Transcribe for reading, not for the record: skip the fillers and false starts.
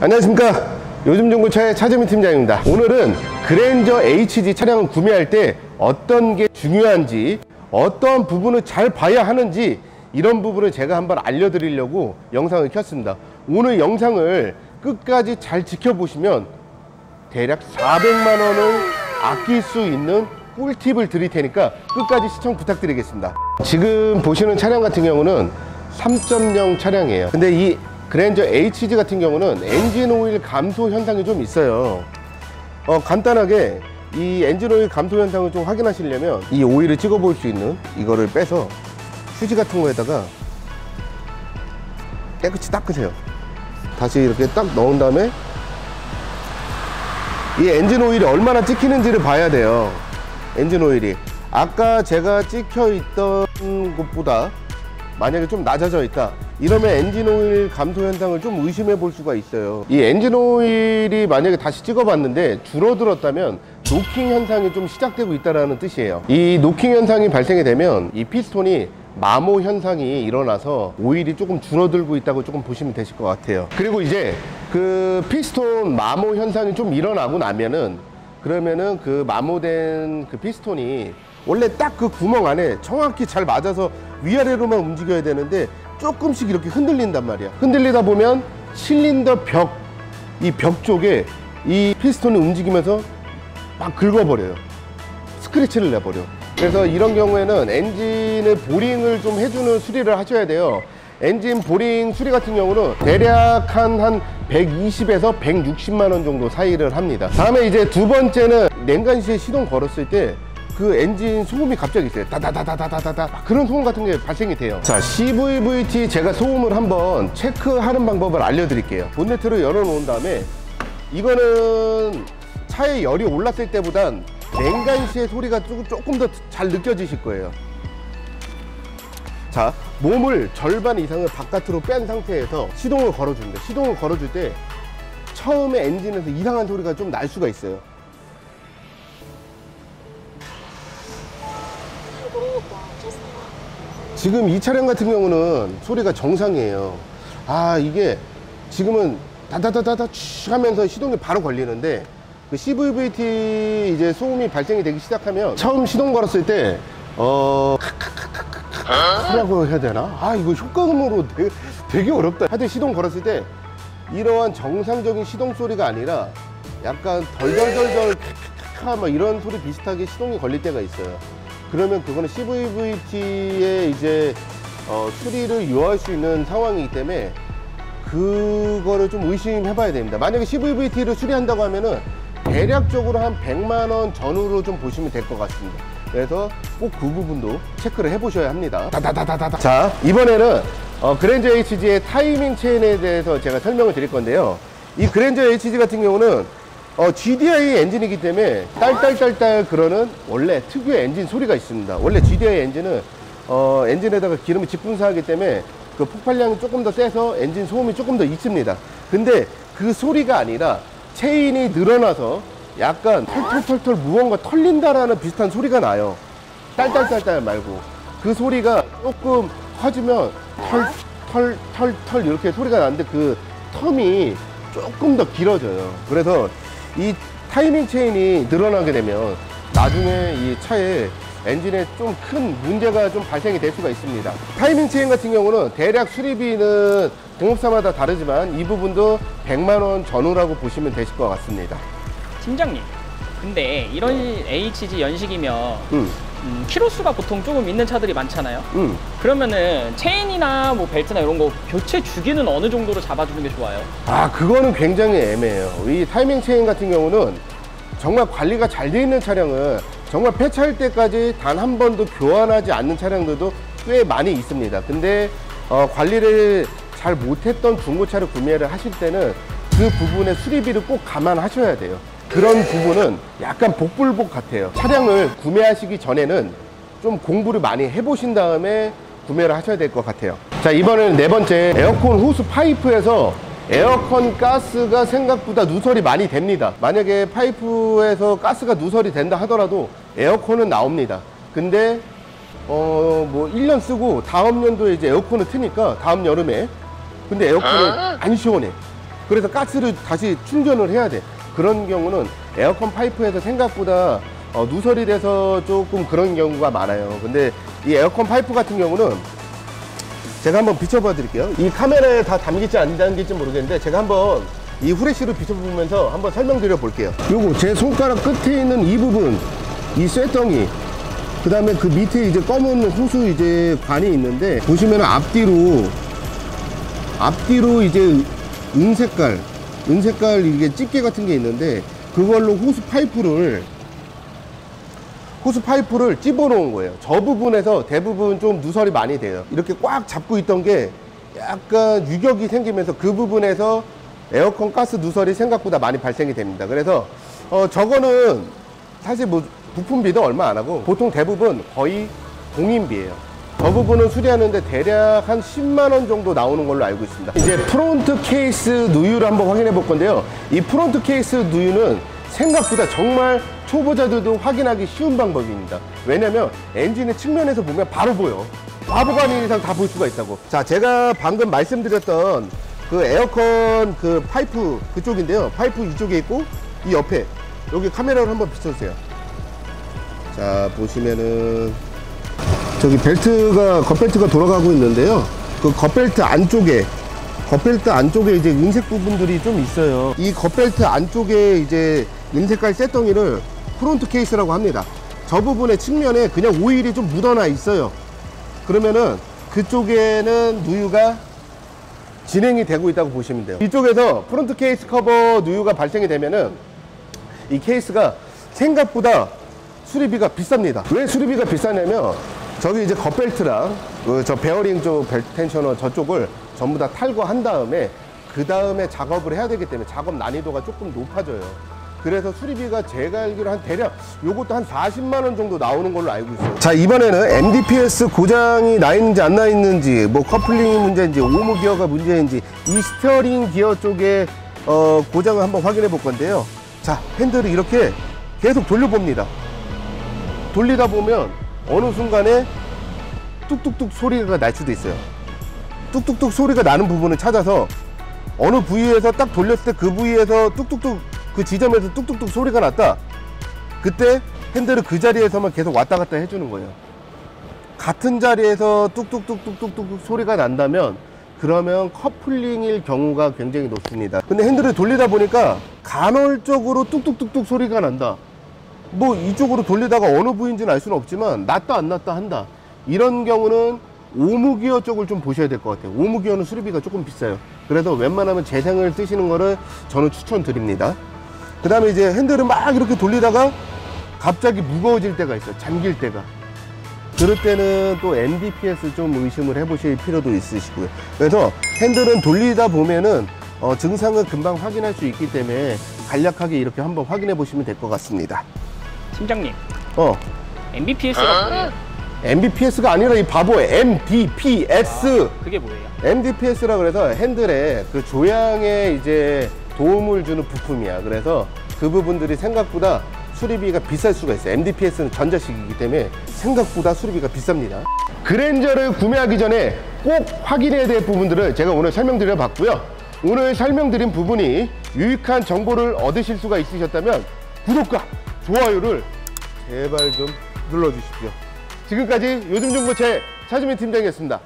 안녕하십니까, 요즘 중고차의 차재민 팀장입니다. 오늘은 그랜저 HG 차량을 구매할 때 어떤 게 중요한지, 어떤 부분을 잘 봐야 하는지, 이런 부분을 제가 한번 알려드리려고 영상을 켰습니다. 오늘 영상을 끝까지 잘 지켜보시면 대략 400만원을 아낄 수 있는 꿀팁을 드릴 테니까 끝까지 시청 부탁드리겠습니다. 지금 보시는 차량 같은 경우는 3.0 차량이에요. 근데 이 그랜저 HG 같은 경우는 엔진 오일 감소 현상이 좀 있어요. 간단하게 이 엔진 오일 감소 현상을 좀 확인하시려면 이 오일을 찍어 볼 수 있는 이거를 빼서 휴지 같은 거에다가 깨끗이 닦으세요. 다시 이렇게 딱 넣은 다음에 이 엔진 오일이 얼마나 찍히는지를 봐야 돼요. 엔진 오일이 아까 제가 찍혀 있던 곳보다 만약에 좀 낮아져 있다, 이러면 엔진 오일 감소 현상을 좀 의심해 볼 수가 있어요. 이 엔진 오일이 만약에 다시 찍어 봤는데 줄어들었다면 노킹 현상이 좀 시작되고 있다는 뜻이에요. 이 노킹 현상이 발생이 되면 이 피스톤이 마모 현상이 일어나서 오일이 조금 줄어들고 있다고 조금 보시면 되실 것 같아요. 그리고 이제 그 피스톤 마모 현상이 좀 일어나고 나면은, 그러면은 그 마모된 그 피스톤이 원래 딱 그 구멍 안에 정확히 잘 맞아서 위아래로만 움직여야 되는데 조금씩 이렇게 흔들린단 말이야. 흔들리다 보면 실린더 벽, 이 벽 쪽에 이 피스톤이 움직이면서 막 긁어버려요. 스크래치를 내버려. 그래서 이런 경우에는 엔진의 보링을 좀 해주는 수리를 하셔야 돼요. 엔진 보링 수리 같은 경우는 대략 한 120에서 160만원 정도 사이를 합니다. 다음에 이제 두 번째는 냉간시에 시동 걸었을 때 그 엔진 소음이 갑자기 있어요. 다다다다다다다 그런 소음 같은 게 발생이 돼요. 자, CVVT 제가 소음을 한번 체크하는 방법을 알려드릴게요. 본네트를 열어놓은 다음에 이거는 차에 열이 올랐을 때보단 냉간시의 소리가 조금 더 잘 느껴지실 거예요. 자, 몸을 절반 이상을 바깥으로 뺀 상태에서 시동을 걸어주는데, 시동을 걸어줄 때 처음에 엔진에서 이상한 소리가 좀 날 수가 있어요. 지금 이 차량 같은 경우는 소리가 정상이에요. 아, 이게 지금은 다다다다다 하면서 시동이 바로 걸리는데, 그 CVVT 이제 소음이 발생이 되기 시작하면 처음 시동 걸었을 때 라고 해야 되나? 아, 이거 효과음으로 되게 어렵다. 하여튼 시동 걸었을 때 이러한 정상적인 시동 소리가 아니라 약간 덜덜덜덜 막 이런 소리 비슷하게 시동이 걸릴 때가 있어요. 그러면 그거는 CVVT의 이제 수리를 요할 수 있는 상황이기 때문에 그거를 좀 의심해 봐야 됩니다. 만약에 CVVT를 수리한다고 하면은 대략적으로 한 100만원 전후로 좀 보시면 될 것 같습니다. 그래서 꼭 그 부분도 체크를 해 보셔야 합니다. 다다다다다다. 자, 이번에는 그랜저 HG의 타이밍 체인에 대해서 제가 설명을 드릴 건데요. 이 그랜저 HG 같은 경우는 GDI 엔진이기 때문에 딸딸딸딸 그러는 원래 특유의 엔진 소리가 있습니다. 원래 GDI 엔진은 엔진에다가 기름을 직분사하기 때문에 그 폭발량이 조금 더 세서 엔진 소음이 조금 더 있습니다. 근데 그 소리가 아니라 체인이 늘어나서 약간 털털털털 무언가 털린다라는 비슷한 소리가 나요. 딸딸딸딸 말고 그 소리가 조금 커지면 털털털털 이렇게 소리가 나는데 그 텀이 조금 더 길어져요. 그래서 이 타이밍 체인이 늘어나게 되면 나중에 이 차에 엔진에 좀 큰 문제가 좀 발생이 될 수가 있습니다. 타이밍 체인 같은 경우는 대략 수리비는 공업사마다 다르지만 이 부분도 100만원 전후라고 보시면 되실 것 같습니다. 팀장님, 근데 이런 HG 연식이면 키로수가 보통 조금 있는 차들이 많잖아요. 그러면은 체인이나 뭐 벨트나 이런 거 교체 주기는 어느 정도로 잡아주는 게 좋아요? 아, 그거는 굉장히 애매해요. 이 타이밍 체인 같은 경우는 정말 관리가 잘 돼 있는 차량은 정말 폐차할 때까지 단 한 번도 교환하지 않는 차량들도 꽤 많이 있습니다. 근데 관리를 잘 못했던 중고차를 구매를 하실 때는 그 부분의 수리비를 꼭 감안하셔야 돼요. 그런 부분은 약간 복불복 같아요. 차량을 구매하시기 전에는 좀 공부를 많이 해보신 다음에 구매를 하셔야 될 것 같아요. 자, 이번에는 네 번째, 에어컨 호스 파이프에서 에어컨 가스가 생각보다 누설이 많이 됩니다. 만약에 파이프에서 가스가 누설이 된다 하더라도 에어컨은 나옵니다. 근데 뭐 1년 쓰고 다음 연도에 이제 에어컨을 트니까 다음 여름에, 근데 에어컨은 안 시원해. 그래서 가스를 다시 충전을 해야 돼. 그런 경우는 에어컨 파이프에서 생각보다 누설이 돼서 조금 그런 경우가 많아요. 근데 이 에어컨 파이프 같은 경우는 제가 한번 비춰봐 드릴게요. 이 카메라에 다 담길지 안 담길지 모르겠는데 제가 한번 이 후레쉬로 비춰보면서 한번 설명드려 볼게요. 요거 제 손가락 끝에 있는 이 부분, 이 쇠덩이, 그 다음에 그 밑에 이제 검은 호수 이제 관이 있는데, 보시면 앞뒤로 이제 은색깔 이게 집게 같은 게 있는데, 그걸로 호수 파이프를 집어 놓은 거예요. 저 부분에서 대부분 좀 누설이 많이 돼요. 이렇게 꽉 잡고 있던 게 약간 유격이 생기면서 그 부분에서 에어컨 가스 누설이 생각보다 많이 발생이 됩니다. 그래서 저거는 사실 뭐 부품비도 얼마 안 하고 보통 대부분 거의 공인비예요. 저 부분은 수리하는데 대략 한 10만 원 정도 나오는 걸로 알고 있습니다. 이제 프론트 케이스 누유를 한번 확인해 볼 건데요. 이 프론트 케이스 누유는 생각보다 정말 초보자들도 확인하기 쉬운 방법입니다. 왜냐면 엔진의 측면에서 보면 바로 보여. 바보가 아닌 이상 다 볼 수가 있다고. 자, 제가 방금 말씀드렸던 그 에어컨 그 파이프 그쪽인데요. 파이프 이쪽에 있고 이 옆에 여기 카메라로 한번 비춰주세요. 자, 보시면은 저기 겉벨트가 돌아가고 있는데요. 그 겉벨트 안쪽에 이제 은색 부분들이 좀 있어요. 이 겉벨트 안쪽에 이제 은색깔 쇳덩이를 프론트 케이스라고 합니다. 저 부분의 측면에 그냥 오일이 좀 묻어나 있어요. 그러면은 그쪽에는 누유가 진행이 되고 있다고 보시면 돼요. 이쪽에서 프론트 케이스 커버 누유가 발생이 되면은 이 케이스가 생각보다 수리비가 비쌉니다. 왜 수리비가 비싸냐면 저기 이제 겉벨트랑 저 베어링 쪽 벨트 텐셔너 저쪽을 전부 다 탈거한 다음에 그 다음에 작업을 해야 되기 때문에 작업 난이도가 조금 높아져요. 그래서 수리비가 제가 알기로 한 대략 요것도 한 40만 원 정도 나오는 걸로 알고 있어요. 자, 이번에는 MDPS 고장이 나 있는지 안 나 있는지, 뭐 커플링이 문제인지 오무 기어가 문제인지 이 스티어링 기어 쪽에 고장을 한번 확인해 볼 건데요. 자, 핸들을 이렇게 계속 돌려봅니다. 돌리다 보면 어느 순간에 뚝뚝뚝 소리가 날 수도 있어요. 뚝뚝뚝 소리가 나는 부분을 찾아서 어느 부위에서 딱 돌렸을 때 그 부위에서 뚝뚝뚝 그 지점에서 뚝뚝뚝 소리가 났다. 그때 핸들을 그 자리에서만 계속 왔다 갔다 해주는 거예요. 같은 자리에서 뚝뚝뚝뚝뚝뚝 소리가 난다면 그러면 커플링일 경우가 굉장히 높습니다. 근데 핸들을 돌리다 보니까 간헐적으로 뚝뚝뚝뚝 소리가 난다. 뭐 이쪽으로 돌리다가 어느 부위인지는 알 수는 없지만 났다 안 났다 한다. 이런 경우는 오무기어 쪽을 좀 보셔야 될 것 같아요. 오무기어는 수리비가 조금 비싸요. 그래서 웬만하면 재생을 쓰시는 거를 저는 추천드립니다. 그 다음에 이제 핸들을 막 이렇게 돌리다가 갑자기 무거워질 때가 있어요. 잠길 때가. 그럴 때는 또 MDPS 좀 의심을 해보실 필요도 있으시고요. 그래서 핸들은 돌리다 보면은 증상을 금방 확인할 수 있기 때문에 간략하게 이렇게 한번 확인해 보시면 될 것 같습니다. 팀장님, MBPS가 뭐예요? MBPS가 아니라 이 바보의 MDPS. 그게 뭐예요? MDPS라 그래서 핸들에 그 조향에 이제 도움을 주는 부품이야. 그래서 그 부분들이 생각보다 수리비가 비쌀 수가 있어요. MDPS는 전자식이기 때문에 생각보다 수리비가 비쌉니다. 그랜저를 구매하기 전에 꼭 확인해야 될 부분들을 제가 오늘 설명드려 봤고요. 오늘 설명드린 부분이 유익한 정보를 얻으실 수가 있으셨다면 구독과 좋아요를 제발 좀 눌러주십시오. 지금까지 요즘중고차의 차주민 팀장이었습니다.